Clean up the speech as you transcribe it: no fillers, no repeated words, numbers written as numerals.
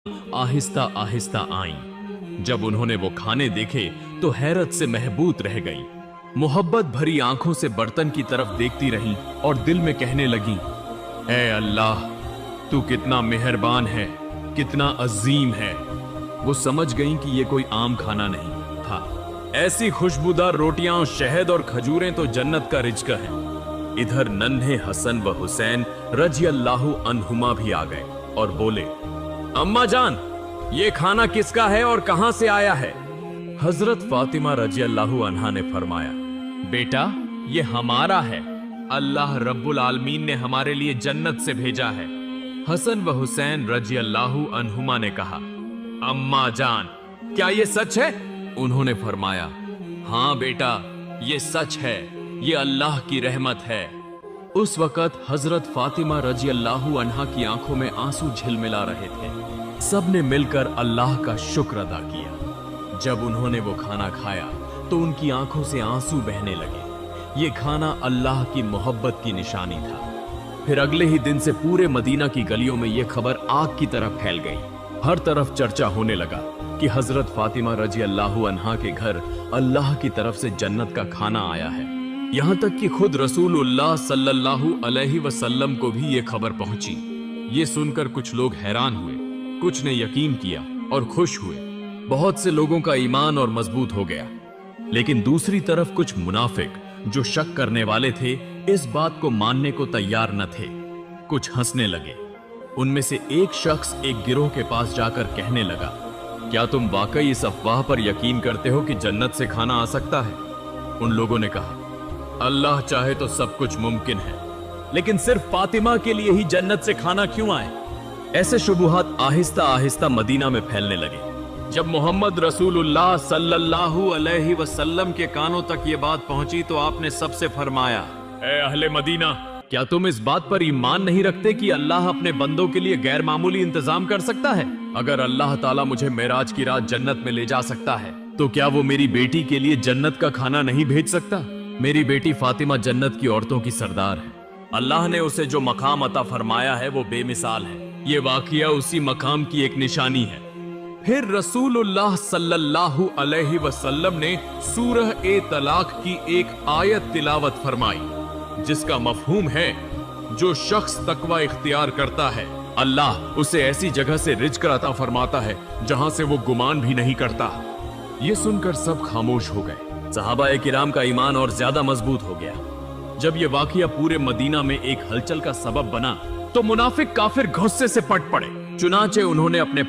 आहिस्ता आहिस्ता आईं। जब उन्होंने वो खाने देखे तो हैरत से महबूत रह गईं। मोहब्बत भरी आंखों से बर्तन की तरफ देखती रहीं और दिल में कहने लगीं, ऐ अल्लाह, तू कितना मेहरबान है, कितना अजीम है। वो समझ गईं कि ये कोई आम खाना नहीं था। ऐसी खुशबूदार रोटियां और शहद और खजूरें तो जन्नत का रिज्क है। इधर नन्हे हसन व हुसैन रजी अल्लाहु अन्हुमा भी आ गए और बोले, अम्मा जान, ये खाना किसका है और कहां से आया है? हजरत फातिमा रजी अल्लाहु अन्हा ने फरमाया, बेटा, ये हमारा है। अल्लाह रब्बुल आलमीन ने हमारे लिए जन्नत से भेजा है। हसन व हुसैन रजी अल्लाहु अन्हुमा ने कहा, अम्मा जान, क्या ये सच है? उन्होंने फरमाया, हाँ बेटा, ये सच है, ये अल्लाह की रहमत है। उस वक़्त हजरत फातिमा रजी अल्लाहु अन्हा की आंखों में आंसू झिलमिला रहे थे। सबने मिलकर अल्लाह का शुक्र अदा किया। जब उन्होंने वो खाना खाया तो उनकी आंखों से आंसू बहने लगे। ये खाना अल्लाह की मोहब्बत की निशानी था। फिर अगले ही दिन से पूरे मदीना की गलियों में ये खबर आग की तरह फैल गई। हर तरफ चर्चा होने लगा कि हजरत फातिमा रजी अल्लाहु अन्हा के घर अल्लाह की तरफ से जन्नत का खाना आया है। यहाँ तक कि खुद रसूलुल्लाह सल्लल्लाहु अलैहि वसल्लम को भी ये खबर पहुंची। ये सुनकर कुछ लोग हैरान हुए, कुछ ने यकीन किया और खुश हुए। बहुत से लोगों का ईमान और मजबूत हो गया। लेकिन दूसरी तरफ कुछ मुनाफिक जो शक करने वाले थे, इस बात को मानने को तैयार न थे। कुछ हंसने लगे। उनमें से एक शख्स एक गिरोह के पास जाकर कहने लगा, क्या तुम वाकई इस अफवाह पर यकीन करते हो कि जन्नत से खाना आ सकता है? उन लोगों ने कहा, अल्लाह चाहे तो सब कुछ मुमकिन है, लेकिन सिर्फ फातिमा के लिए ही जन्नत से खाना क्यों आए? ऐसे शुबुहात आहिस्ता आहिस्ता मदीना में फैलने लगे। जब मोहम्मद रसूलुल्लाह सल्लल्लाहु अलैहि वसल्लम के कानों तक ये बात पहुंची तो आपने सबसे फरमाया, ऐ अहले मदीना, क्या तुम इस बात पर ईमान नहीं रखते कि अल्लाह अपने बंदों के लिए गैर मामूली इंतजाम कर सकता है? अगर अल्लाह ताला मुझे मेराज की रात जन्नत में ले जा सकता है तो क्या वो मेरी बेटी के लिए जन्नत का खाना नहीं भेज सकता? मेरी बेटी फातिमा जन्नत की औरतों की सरदार है। अल्लाह ने उसे जो मकाम अता फरमाया है वो बेमिसाल है। ये वाकया उसी मकाम की एक निशानी है। फिर रसूलुल्लाह सल्लल्लाहु अलैहि वसल्लम ने सूरह ए तलाक की एक आयत तिलावत फरमाई, जिसका मफहूम है, जो शख्स तकवा इख्तियार करता है, अल्लाह उसे ऐसी जगह से रिज्क अता फरमाता है जहां से वो गुमान भी नहीं करता। ये सुनकर सब खामोश हो गए। सहाबाए किराम का ईमान और ज्यादा मजबूत हो गया। जब ये वाकया पूरे मदीना में एक हलचल का सबब बना तो मुनाफिक काफिर गुस्से से पट पड़े। चुनाचे उन्होंने अपने